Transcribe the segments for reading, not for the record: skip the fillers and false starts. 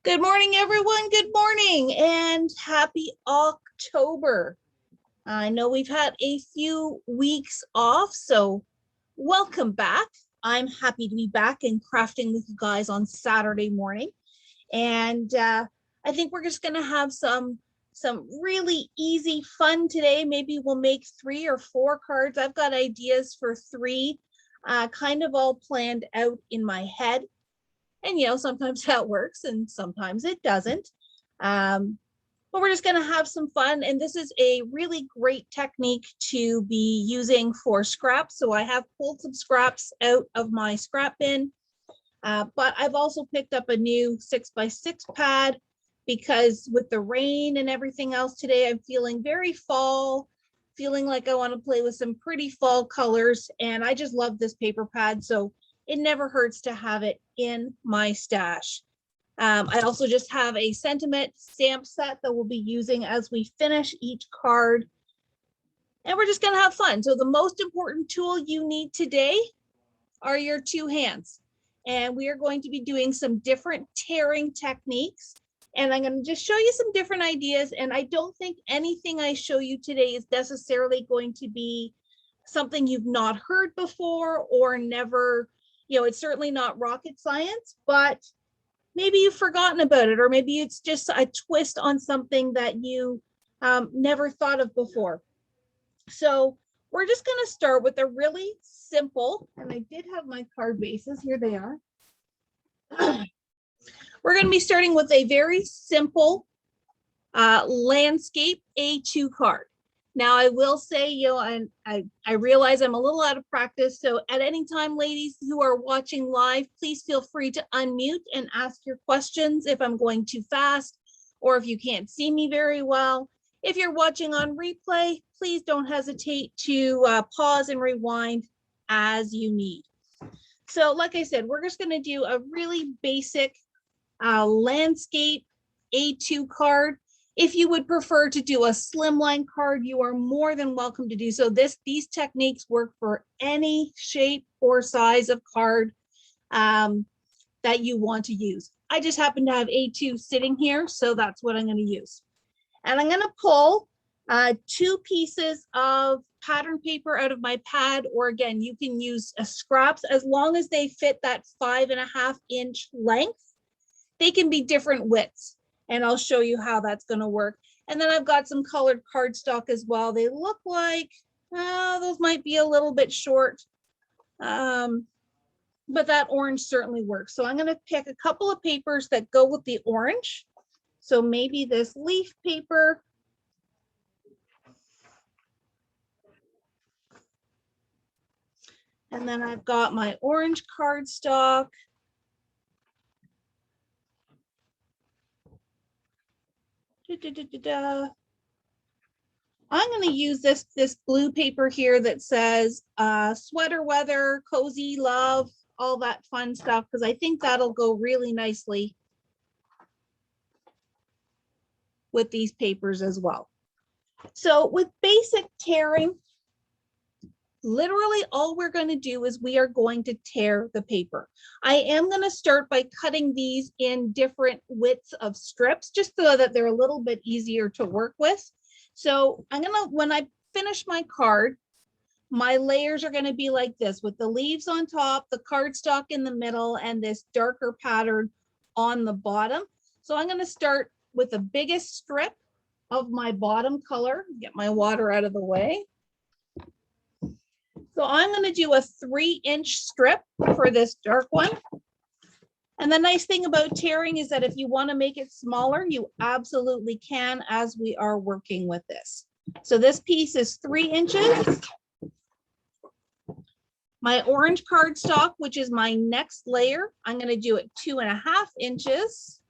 Good morning, everyone. Good morning and happy October. I know we've had a few weeks off, so welcome back. I'm happy to be back and crafting with you guys on Saturday morning. And I think we're just going to have some really easy fun today. Maybe we'll make 3 or 4 cards. I've got ideas for 3, kind of all planned out in my head. And, sometimes that works and sometimes it doesn't. But we're just going to have some fun. And this is a really great technique to be using for scraps. So I have pulled some scraps out of my scrap bin, but I've also picked up a new 6x6 pad because with the rain and everything else today, I'm feeling very fall, feeling like I want to play with some pretty fall colors. And I just love this paper pad. So it never hurts to have it in my stash. I also just have a sentiment stamp set that we'll be using as we finish each card. And we're just going to have fun. So the most important tool you need today are your 2 hands. And we are going to be doing some different tearing techniques. And I'm going to just show you some different ideas. And I don't think anything I show you today is necessarily going to be something you've not heard before or never. It's certainly not rocket science, but maybe you've forgotten about it, or maybe it's just a twist on something that you never thought of before. So we're just going to start with a really simple, and I did have my card bases, here they are. We're going to be starting with a very simple landscape A2 card. Now, I will say, and I realize I'm a little out of practice. So at any time, ladies who are watching live, please feel free to unmute and ask your questions if I'm going too fast or if you can't see me very well. If you're watching on replay, please don't hesitate to pause and rewind as you need. So like I said, we're just going to do a really basic landscape A2 card. If you would prefer to do a slimline card, you are more than welcome to do so. These techniques work for any shape or size of card that you want to use. I just happen to have A2 sitting here, so that's what I'm going to use. And I'm going to pull 2 pieces of pattern paper out of my pad, or again, you can use scraps as long as they fit that 5.5-inch length. They can be different widths. And I'll show you how that's going to work. And then I've got some colored cardstock as well. They look like those might be a little bit short, but that orange certainly works. So I'm going to pick a couple of papers that go with the orange. So maybe this leaf paper. And then I've got my orange cardstock. I'm going to use this blue paper here that says sweater weather, cozy love, all that fun stuff, because I think that'll go really nicely with these papers as well. So with basic tearing, literally all we're going to do is we are going to tear the paper. I am going to start by cutting these in different widths of strips, just so that they're a little bit easier to work with. So I'm going to, when I finish my card, my layers are going to be like this, with the leaves on top, the cardstock in the middle, and this darker pattern on the bottom. So I'm going to start with the biggest strip of my bottom color, get my water out of the way. So I'm going to do a 3-inch strip for this dark one. And the nice thing about tearing is that if you want to make it smaller, you absolutely can as we are working with this. So this piece is 3 inches. My orange cardstock, which is my next layer, I'm going to do it 2.5 inches.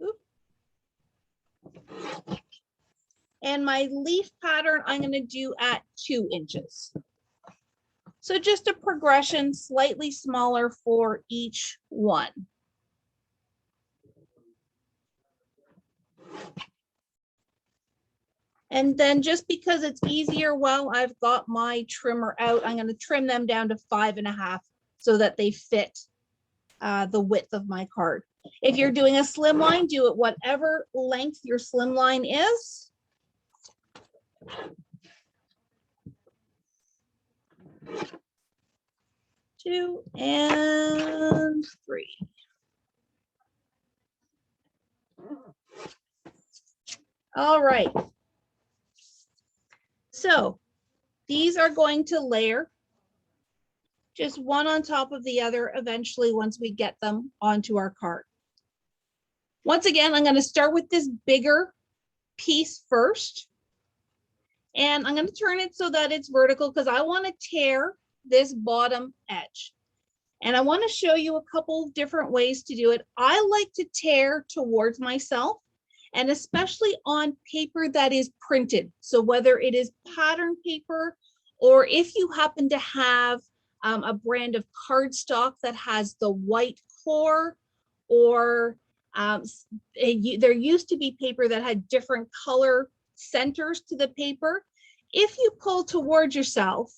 Oop. And my leaf pattern, I'm going to do at 2 inches. So just a progression, slightly smaller for each one. And then just because it's easier while I've got my trimmer out, I'm going to trim them down to 5.5 so that they fit the width of my card. If you're doing a slim line, do it whatever length your slim line is. Two and three. All right. So these are going to layer just one on top of the other eventually once we get them onto our card. Once again, I'm going to start with this bigger piece first. And I'm going to turn it so that it's vertical because I want to tear this bottom edge. And I want to show you a couple of different ways to do it. I like to tear towards myself, and especially on paper that is printed. So whether it is pattern paper, or if you happen to have a brand of cardstock that has the white core, or there used to be paper that had different color centers to the paper. If you pull towards yourself,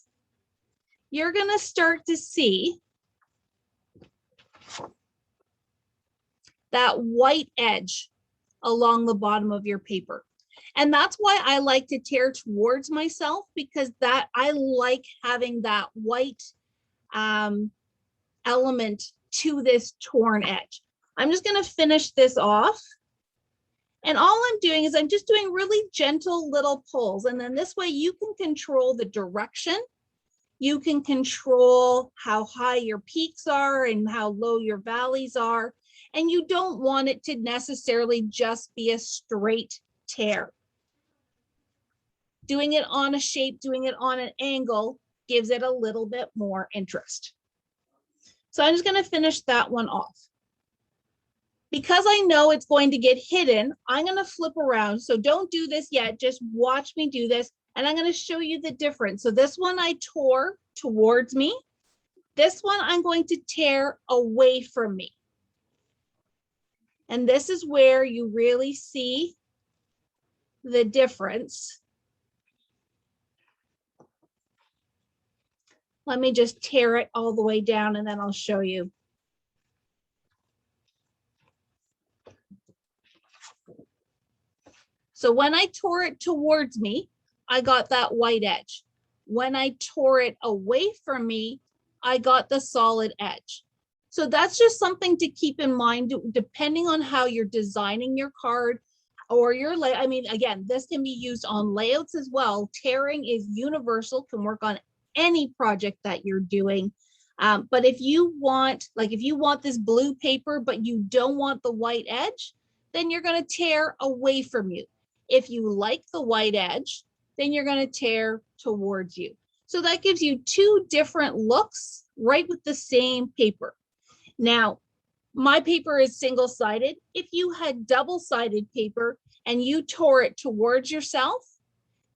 you're going to start to see that white edge along the bottom of your paper. And that's why I like to tear towards myself, because that I like having that white element to this torn edge. I'm just going to finish this off. And all I'm doing is I'm just doing really gentle little pulls. And then this way you can control the direction. You can control how high your peaks are and how low your valleys are. And you don't want it to necessarily just be a straight tear. Doing it on a shape, doing it on an angle gives it a little bit more interest. So I'm just going to finish that one off. Because I know it's going to get hidden, I'm going to flip around. So don't do this yet. Just watch me do this. And I'm going to show you the difference. So this one I tore towards me. This one I'm going to tear away from me. And this is where you really see the difference. Let me just tear it all the way down and then I'll show you. So when I tore it towards me, I got that white edge. When I tore it away from me, I got the solid edge. So that's just something to keep in mind, depending on how you're designing your card or your layout. I mean, again, this can be used on layouts as well. Tearing is universal, can work on any project that you're doing. But if you want, if you want this blue paper, but you don't want the white edge, then you're going to tear away from you. If you like the white edge, then you're going to tear towards you. So that gives you two different looks right with the same paper. Now, my paper is single-sided. If you had double-sided paper and you tore it towards yourself,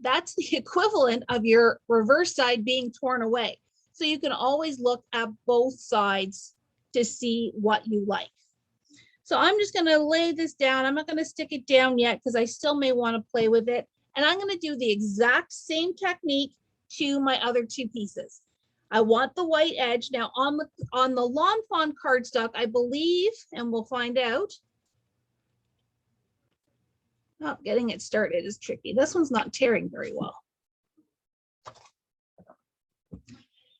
that's the equivalent of your reverse side being torn away. So you can always look at both sides to see what you like. So I'm just going to lay this down. I'm not going to stick it down yet because I still may want to play with it. And I'm going to do the exact same technique to my other two pieces. I want the white edge. Now on the Lawn Fawn cardstock, I believe, and we'll find out. Oh, getting it started is tricky. This one's not tearing very well.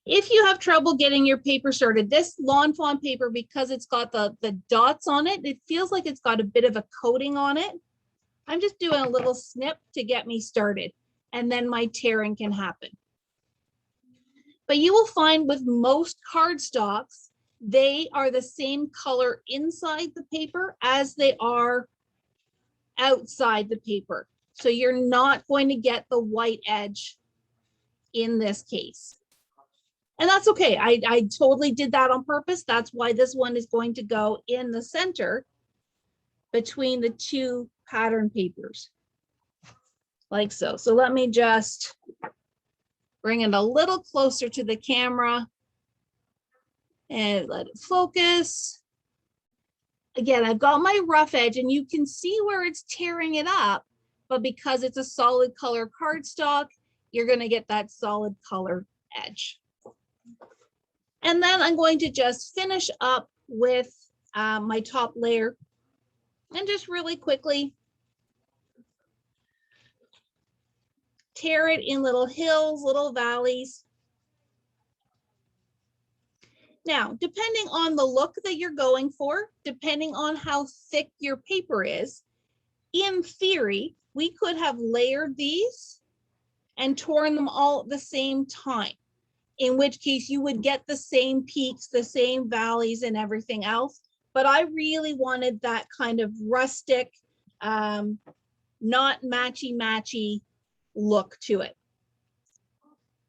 If you have trouble getting your paper started, this Lawn Fawn paper, because it's got the dots on it, it feels like it's got a bit of a coating on it. I'm just doing a little snip to get me started, and then my tearing can happen. But you will find with most cardstocks, they are the same color inside the paper as they are outside the paper. So you're not going to get the white edge in this case. And that's okay. I totally did that on purpose. That's why this one is going to go in the center between the two pattern papers, like so. So let me just bring it a little closer to the camera and let it focus. Again, I've got my rough edge and you can see where it's tearing it up, but because it's a solid color cardstock, you're going to get that solid color edge. And then I'm going to just finish up with my top layer and just really quickly tear it in little hills, little valleys. Now, depending on the look that you're going for, depending on how thick your paper is, in theory, we could have layered these and torn them all at the same time, in which case you would get the same peaks, the same valleys and everything else. But I really wanted that kind of rustic, not matchy-matchy look to it.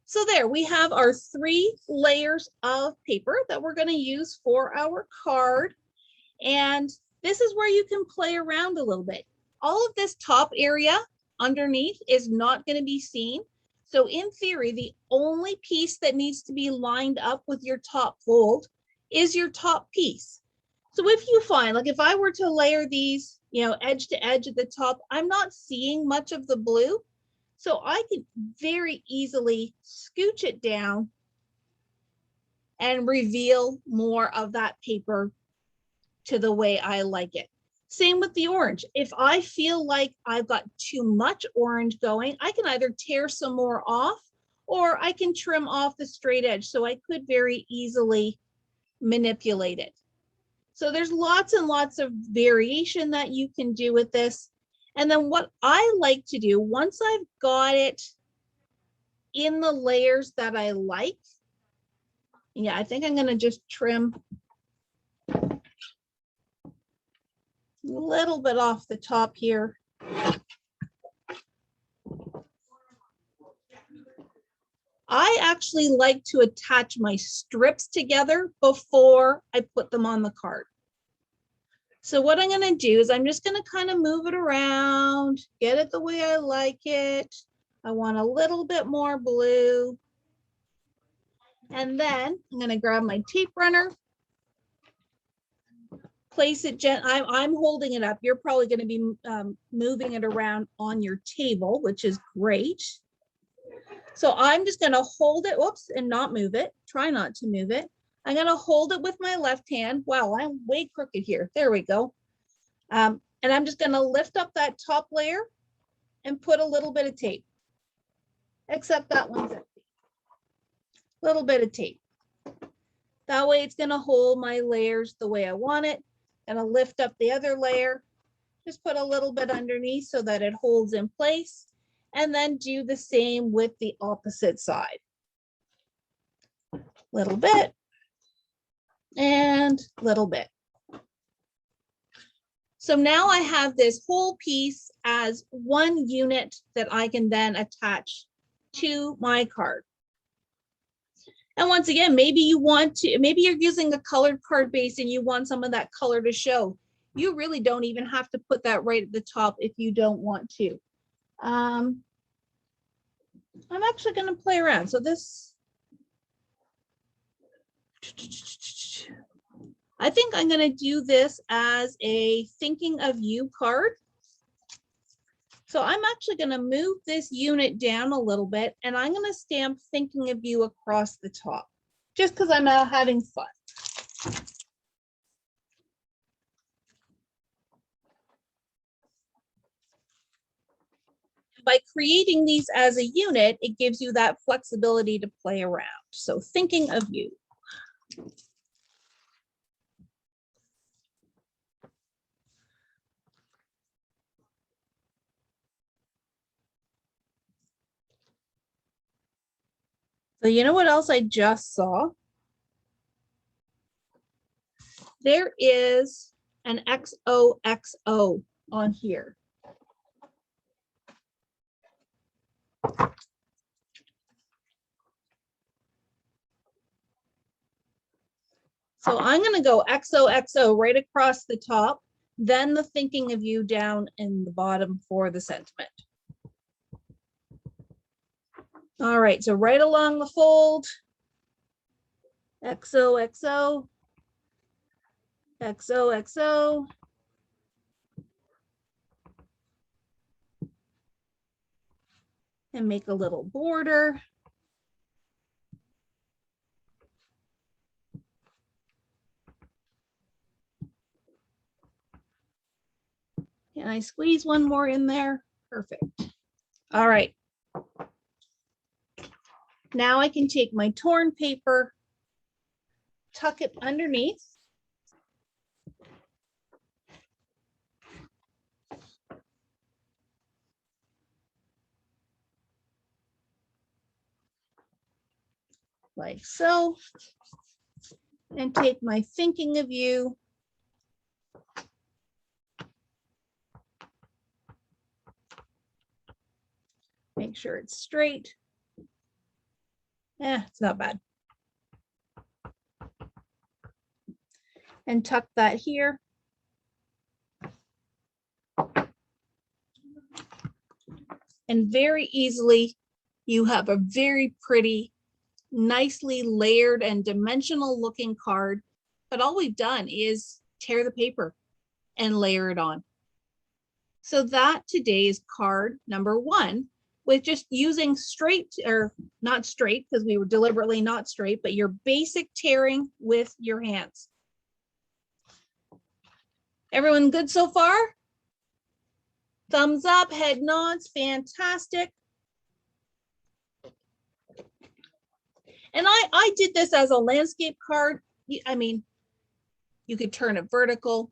So there we have our 3 layers of paper that we're going to use for our card. And this is where you can play around a little bit. All of this top area underneath is not going to be seen. So in theory, the only piece that needs to be lined up with your top fold is your top piece. So if you find, like if I were to layer these, you know, edge to edge at the top, I'm not seeing much of the blue. So I can very easily scooch it down and reveal more of that paper to the way I like it. Same with the orange. If I feel like I've got too much orange going, I can either tear some more off or I can trim off the straight edge. So I could very easily manipulate it. So there's lots and lots of variation that you can do with this. And then what I like to do, once I've got it in the layers that I like, yeah, I think I'm going to just trim a little bit off the top here. I actually like to attach my strips together before I put them on the card. So what I'm going to do is I'm just going to kind of move it around, get it the way I like it. I want a little bit more blue. And then I'm going to grab my tape runner, place it gently. I'm holding it up. You're probably going to be moving it around on your table, which is great. So I'm just going to hold it, whoops, and not move it. Try not to move it. I'm going to hold it with my left hand. Wow, I'm way crooked here. There we go. And I'm just going to lift up that top layer and put a little bit of tape, except that one's empty. Little bit of tape. That way it's going to hold my layers the way I want it. And I'll lift up the other layer, just put a little bit underneath so that it holds in place. And then do the same with the opposite side. Little bit and little bit. So now I have this whole piece as one unit that I can then attach to my card. And once again, maybe you want to, maybe you're using a colored card base and you want some of that color to show. You really don't even have to put that right at the top if you don't want to. I'm actually going to play around. So this, I think I'm going to do this as a thinking of you card. So I'm actually going to move this unit down a little bit and I'm going to stamp thinking of you across the top, just because I'm out having fun. By creating these as a unit, it gives you that flexibility to play around. So thinking of you. So you know what else I just saw? There is an XOXO on here. So I'm going to go XOXO right across the top, then the thinking of you down in the bottom for the sentiment. All right, so right along the fold, XOXO, XOXO. And make a little border. Can I squeeze one more in there? Perfect. All right. Now I can take my torn paper, tuck it underneath. Like so. And take my thinking of you. Make sure it's straight. It's not bad. And tuck that here. And very easily, you have a very pretty, nicely layered and dimensional looking card. But all we've done is tear the paper and layer it on. So that today is card number 1, with just using straight, or not straight because we were deliberately not straight, but your basic tearing with your hands. Everyone good so far? Thumbs up, head nods, fantastic. And I did this as a landscape card. I mean, you could turn it vertical.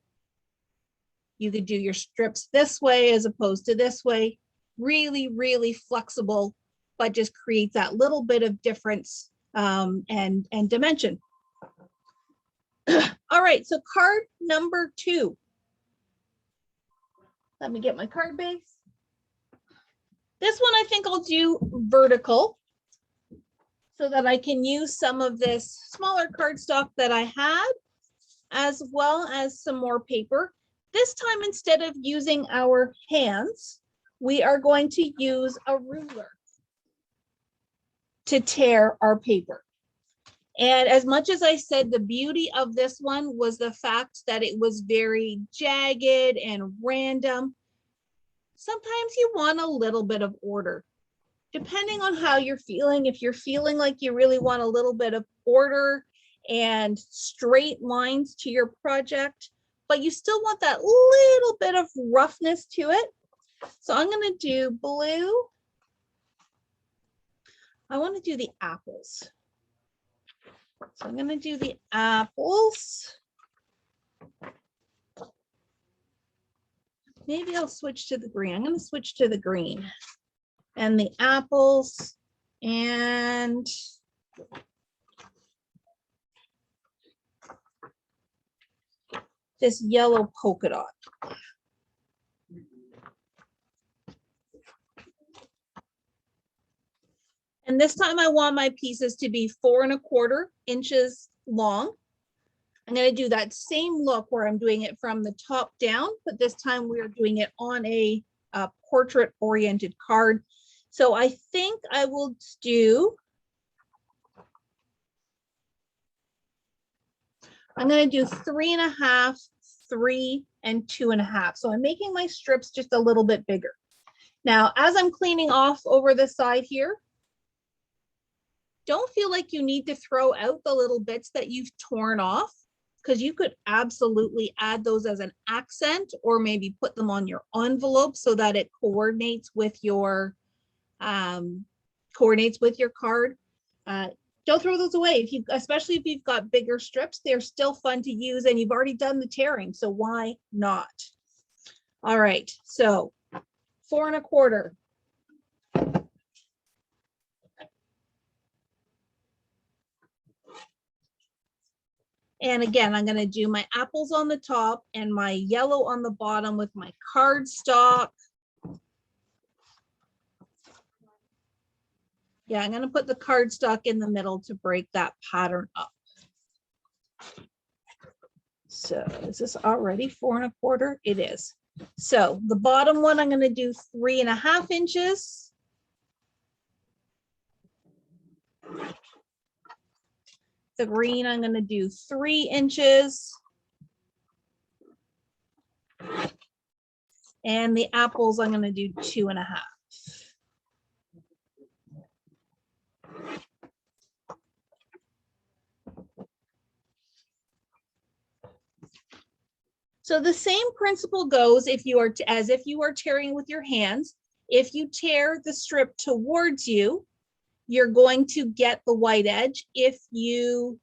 You could do your strips this way as opposed to this way. Really, really flexible, but just creates that little bit of difference and dimension. All right, so card number 2. Let me get my card base. This one I think I'll do vertical so that I can use some of this smaller cardstock that I had, as well as some more paper. This time, instead of using our hands, we are going to use a ruler to tear our paper. And as much as I said, the beauty of this one was the fact that it was very jagged and random. Sometimes you want a little bit of order. Depending on how you're feeling, if you're feeling like you really want a little bit of order and straight lines to your project, but you still want that little bit of roughness to it. So I'm going to do blue. I want to do the apples. So I'm going to do the apples. Maybe I'll switch to the green. I'm going to switch to the green and the apples and this yellow polka dot. And this time I want my pieces to be 4 1/4 inches long. I'm going to do that same look where I'm doing it from the top down, but this time we are doing it on a portrait oriented card. So I think I will do, I'm going to do 3 1/2, 3 and 2 1/2. So I'm making my strips just a little bit bigger. Now, as I'm cleaning off over the side here, don't feel like you need to throw out the little bits that you've torn off, because you could absolutely add those as an accent or maybe put them on your envelope so that it coordinates with your card. Don't throw those away. Especially if you've got bigger strips, they're still fun to use and you've already done the tearing. So why not? All right, so 4 1/4. And again, I'm going to do my apples on the top and my yellow on the bottom with my cardstock. Yeah, I'm going to put the cardstock in the middle to break that pattern up. So is this already 4 1/4? It is. So the bottom one, I'm going to do 3 1/2 inches. The green, I'm going to do 3 inches. And the apples, I'm going to do 2 1/2. So the same principle goes if you are, as if you are tearing with your hands. If you tear the strip towards you, you're going to get the white edge. If you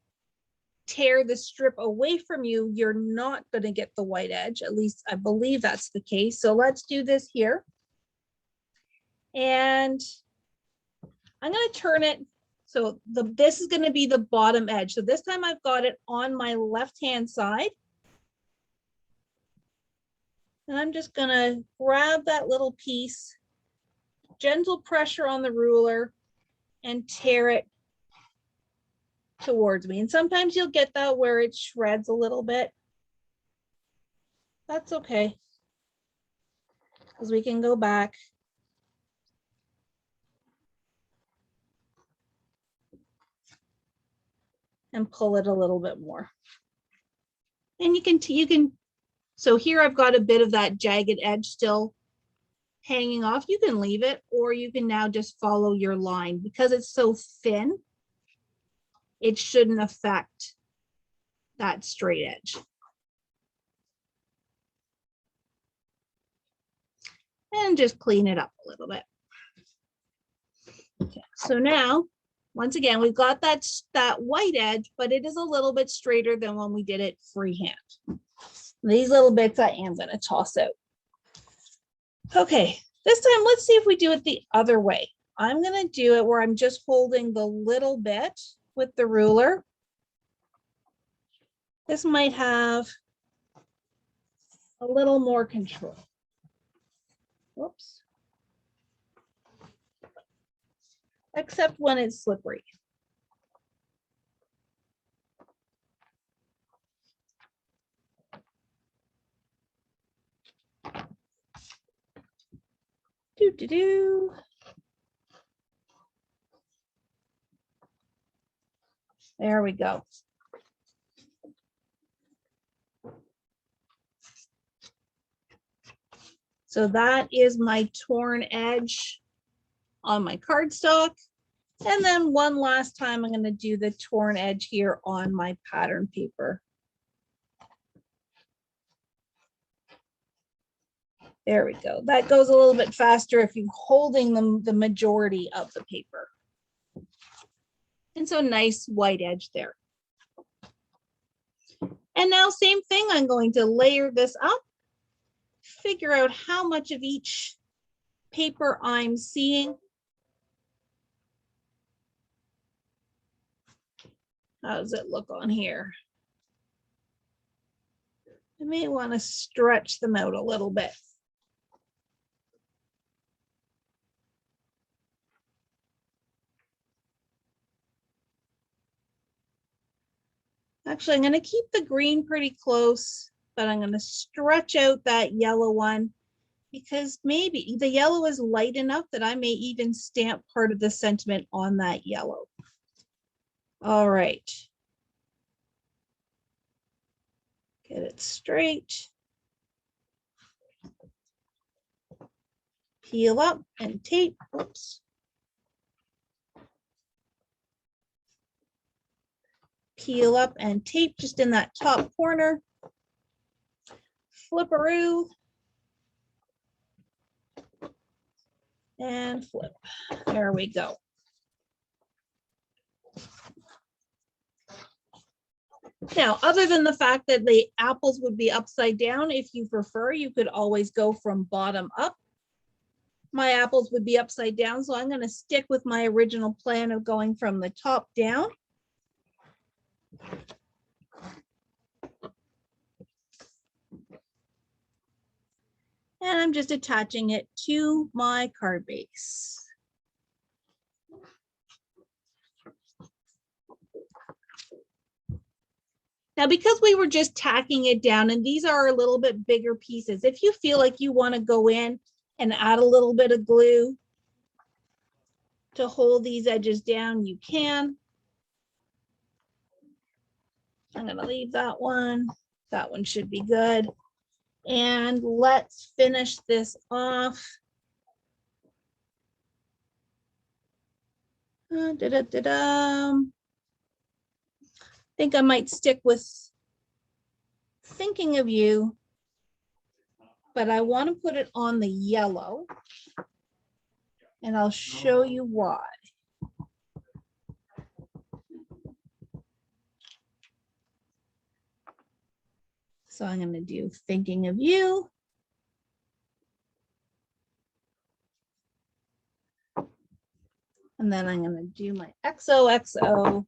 tear the strip away from you, you're not going to get the white edge. At least I believe that's the case. So let's do this here. And I'm going to turn it. So this is going to be the bottom edge. So this time I've got it on my left-hand side. And I'm just going to grab that little piece, gentle pressure on the ruler, and tear it towards me. And sometimes you'll get that where it shreds a little bit. That's okay, because we can go back. And pull it a little bit more. And you can, so here I've got a bit of that jagged edge still hanging off. You can leave it, or you can now just follow your line. Because it's so thin, it shouldn't affect that straight edge. And just clean it up a little bit. Okay, so now, once again, we've got that white edge, but it is a little bit straighter than when we did it freehand. These little bits I am going to toss out. Okay, this time let's see if we do it the other way. I'm going to do it where I'm just holding the little bit with the ruler. This might have a little more control. Whoops. Except when it's slippery. Do. There we go. So that is my torn edge on my cardstock. And then one last time, I'm going to do the torn edge here on my pattern paper. There we go. That goes a little bit faster if you're holding the majority of the paper. And so nice white edge there. And now same thing, I'm going to layer this up, figure out how much of each paper I'm seeing. How does it look on here? I may want to stretch them out a little bit. Actually, I'm going to keep the green pretty close, but I'm going to stretch out that yellow one because maybe the yellow is light enough that I may even stamp part of the sentiment on that yellow. All right. Get it straight. Peel up and tape. Oops. Peel up and tape just in that top corner. Flipperoo. And flip. There we go. Now, other than the fact that the apples would be upside down, if you prefer, you could always go from bottom up. My apples would be upside down, so I'm going to stick with my original plan of going from the top down. And I'm just attaching it to my card base. Now, because we were just tacking it down, and these are a little bit bigger pieces, if you feel like you want to go in and add a little bit of glue to hold these edges down, you can. I'm going to leave that one. That one should be good. And let's finish this off. I think I might stick with Thinking of You but I want to put it on the yellow, and I'll show you why. So I'm going to do thinking of you. And then I'm going to do my XOXO.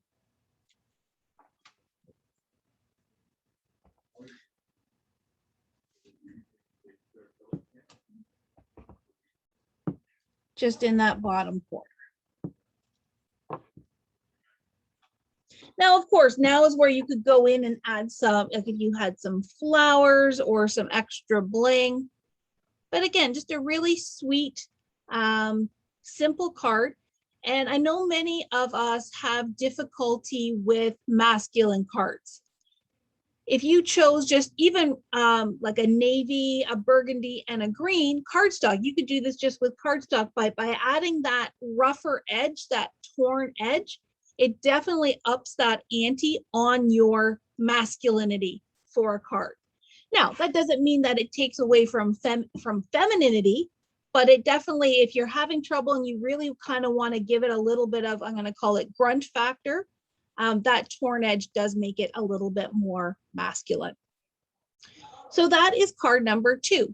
Just in that bottom corner. Now, of course, now is where you could go in and add some, like if you had some flowers or some extra bling. But again, just a really sweet, simple card. And I know many of us have difficulty with masculine cards. If you chose just even like a navy, a burgundy, and a green cardstock, you could do this just with cardstock by adding that rougher edge, that torn edge. It definitely ups that ante on your masculinity for a card. Now, that doesn't mean that it takes away from femininity, but it definitely, if you're having trouble and you really kind of want to give it a little bit of, I'm going to call it grunt factor, that torn edge does make it a little bit more masculine. So that is card number 2.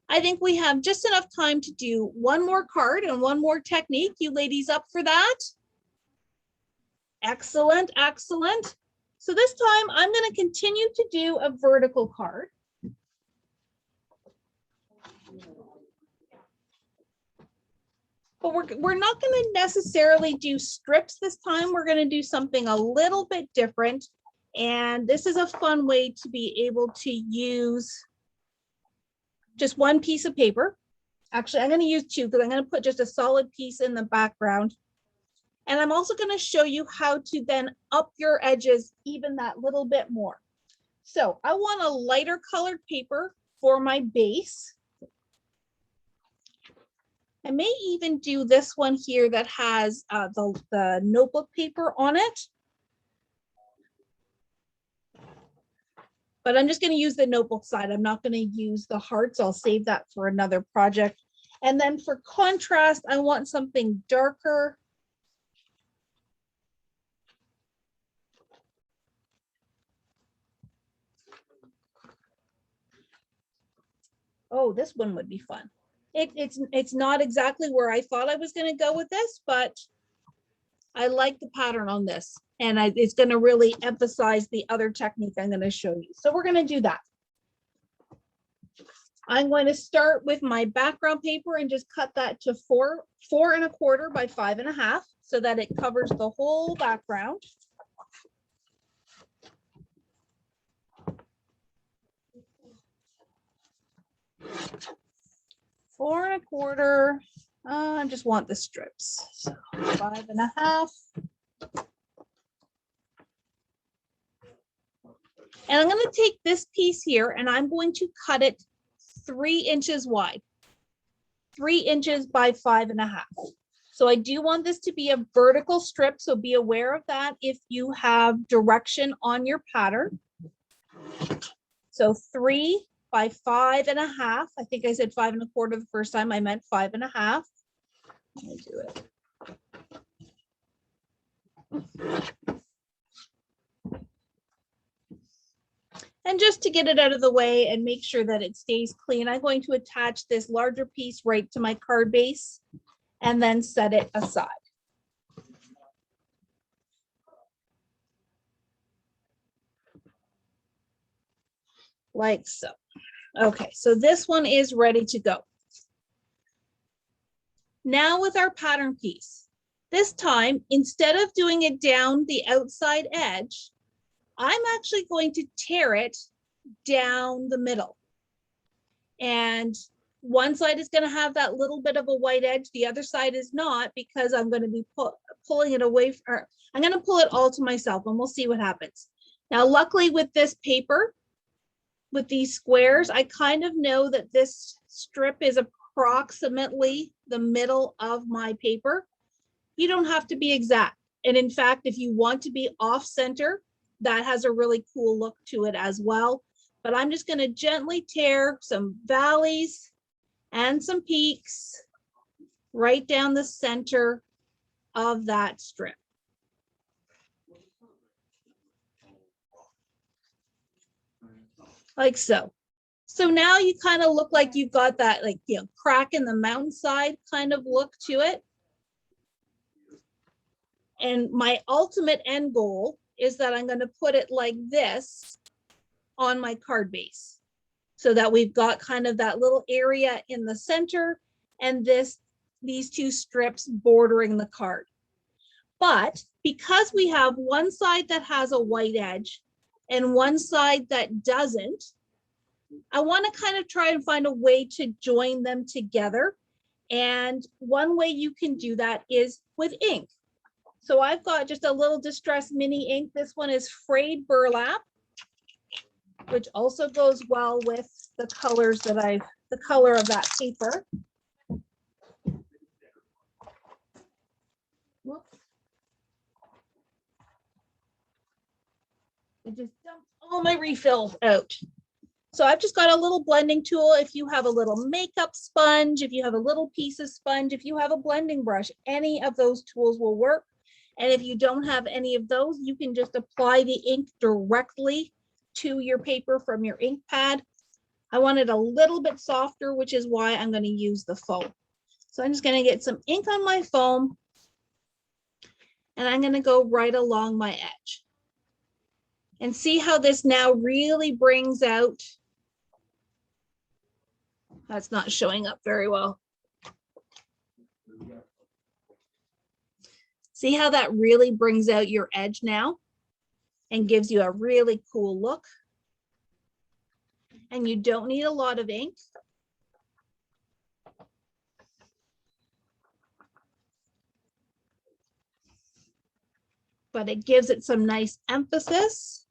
I think we have just enough time to do one more card and one more technique. You ladies up for that? Excellent, excellent. So this time I'm going to continue to do a vertical card. But we're not going to necessarily do strips this time. We're going to do something a little bit different. And this is a fun way to be able to use just one piece of paper. Actually, I'm going to use 2 because I'm going to put just a solid piece in the background. And I'm also going to show you how to then up your edges even that little bit more. So I want a lighter colored paper for my base. I may even do this one here that has the notebook paper on it. But I'm just going to use the notebook side. I'm not going to use the hearts. I'll save that for another project. And then for contrast, I want something darker. Oh, this one would be fun. It's not exactly where I thought I was going to go with this, but I like the pattern on this. And it's going to really emphasize the other technique I'm going to show you. So we're going to do that. I'm going to start with my background paper and just cut that to 4 1/4 by 5 1/2 so that it covers the whole background. Four 1/4. I just want the strips. So 5 1/2. And I'm going to take this piece here and I'm going to cut it 3 inches wide. 3 inches by 5 1/2. So I do want this to be a vertical strip. So be aware of that if you have direction on your pattern. So 3 by 5 1/2. I think I said 5 1/4 the first time. I meant 5 1/2. Let me do it. And just to get it out of the way and make sure that it stays clean, I'm going to attach this larger piece right to my card base and then set it aside. Like so. Okay, so this one is ready to go. Now with our pattern piece, this time, instead of doing it down the outside edge, I'm actually going to tear it down the middle. And one side is going to have that little bit of a white edge. The other side is not, because I'm going to be pulling it away. I'm going to pull it all to myself and we'll see what happens. Now, luckily with this paper, with these squares, I kind of know that this strip is approximately the middle of my paper. You don't have to be exact. And in fact, if you want to be off center, that has a really cool look to it as well. but I'm just going to gently tear some valleys and some peaks right down the center of that strip. Like so. So now you kind of look like you've got that, like, you know, crack in the mountainside kind of look to it. And my ultimate end goal is that I'm going to put it like this on my card base, so that we've got kind of that little area in the center and these two strips bordering the card. But because we have one side that has a white edge and one side that doesn't, I want to kind of try and find a way to join them together. And one way you can do that is with ink. So I've got just a little distress mini ink. This one is frayed burlap, which also goes well with the colors that the color of that paper. Whoops. I just dumped all my refills out. So I've just got a little blending tool. If you have a little makeup sponge, if you have a little piece of sponge, if you have a blending brush, any of those tools will work. And if you don't have any of those, you can just apply the ink directly to your paper from your ink pad. I want it a little bit softer, which is why I'm going to use the foam. So I'm just going to get some ink on my foam, and I'm going to go right along my edge. And see how this now really brings out. That's not showing up very well. See how that really brings out your edge now and gives you a really cool look. And you don't need a lot of ink. But it gives it some nice emphasis.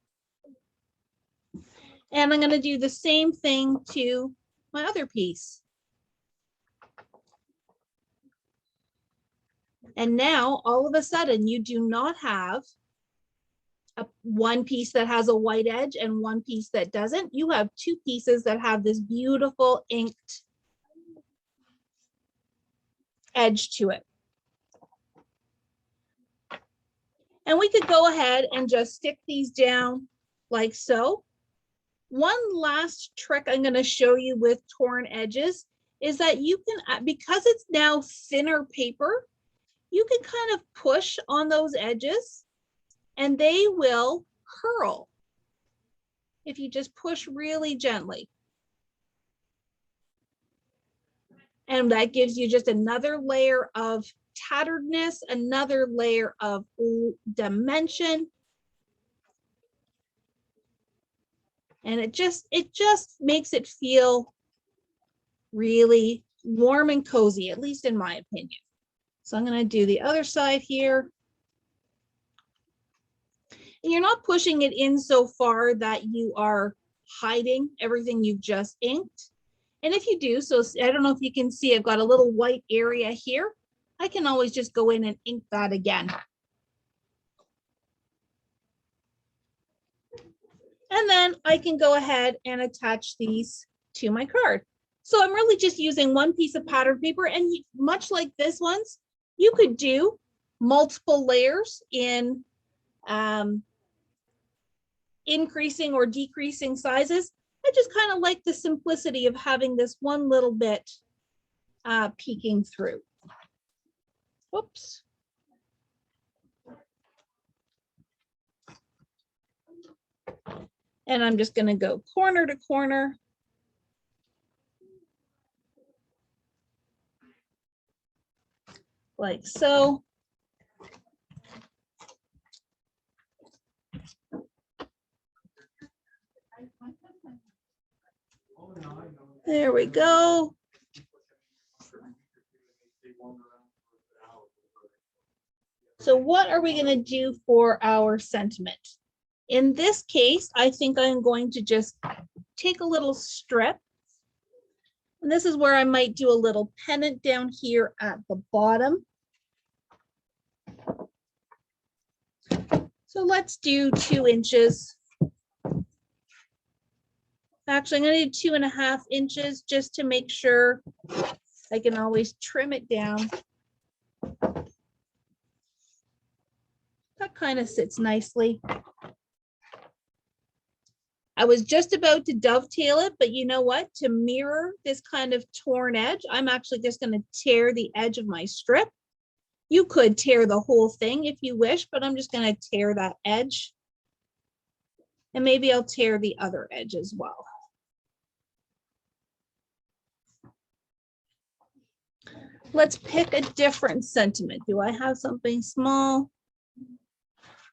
And I'm going to do the same thing to my other piece. And now all of a sudden you do not have one piece that has a white edge and one piece that doesn't. You have two pieces that have this beautiful inked edge to it. And we could go ahead and just stick these down like so. One last trick I'm going to show you with torn edges is that you can, because it's now thinner paper, you can kind of push on those edges and they will curl if you just push really gently. And that gives you just another layer of tatteredness, another layer of dimension. And it just makes it feel really warm and cozy, at least in my opinion. So I'm going to do the other side here. And you're not pushing it in so far that you are hiding everything you've just inked. And if you do, so I don't know if you can see, I've got a little white area here. I can always just go in and ink that again. And then I can go ahead and attach these to my card. So I'm really just using one piece of pattern paper, and much like this one's, you could do multiple layers in increasing or decreasing sizes. I just kind of like the simplicity of having this one little bit peeking through. Whoops. And I'm just going to go corner to corner. Like so. There we go. So what are we going to do for our sentiment? In this case, I think I'm going to just take a little strip. And this is where I might do a little pennant down here at the bottom. So let's do 2 inches. Actually, I'm going to do 2.5 inches just to make sure I can always trim it down. That kind of sits nicely. I was just about to dovetail it, but you know what? To mirror this kind of torn edge, I'm actually just going to tear the edge of my strip. You could tear the whole thing if you wish, but I'm just going to tear that edge. And maybe I'll tear the other edge as well. Let's pick a different sentiment. Do I have something small?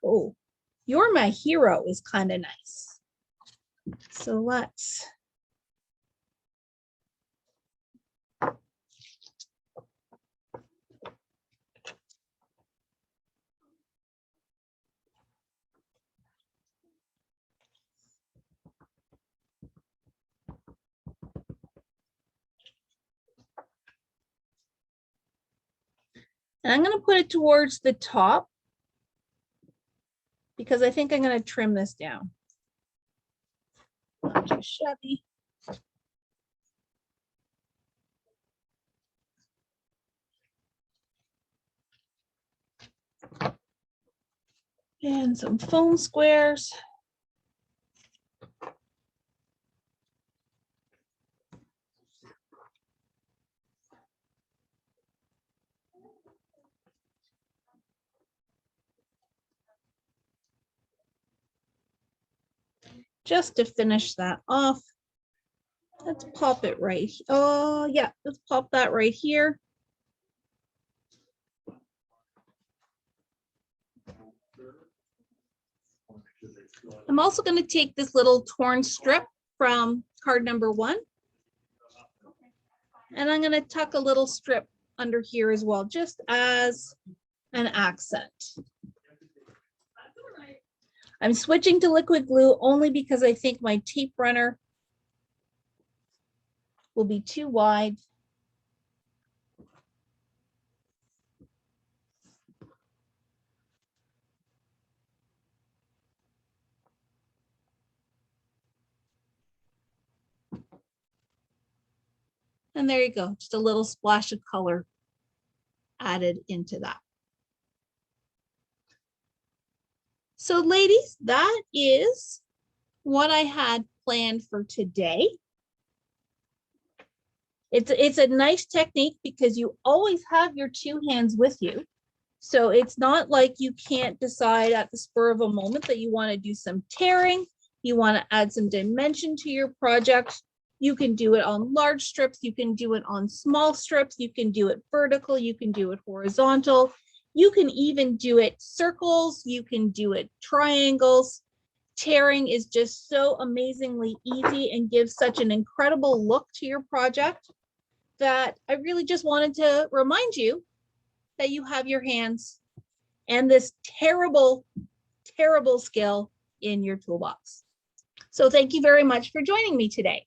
Oh, "You're my hero" is kind of nice. So let's. And I'm going to put it towards the top because I think I'm going to trim this down. Not too shabby. And some foam squares. Just to finish that off. Let's pop it right. Oh yeah, let's pop that right here. I'm also going to take this little torn strip from card number 1. And I'm going to tuck a little strip under here as well, just as an accent. I'm switching to liquid glue only because I think my tape runner will be too wide. And there you go, just a little splash of color added into that. So ladies, that is what I had planned for today. It's a nice technique because you always have your 2 hands with you. So it's not like you can't decide at the spur of a moment that you want to do some tearing, you want to add some dimension to your project. You can do it on large strips, you can do it on small strips, you can do it vertical, you can do it horizontal, you can even do it circles, you can do it triangles. Tearing is just so amazingly easy and gives such an incredible look to your project that I really just wanted to remind you that you have your hands and this terrible, terrible skill in your toolbox. So thank you very much for joining me today.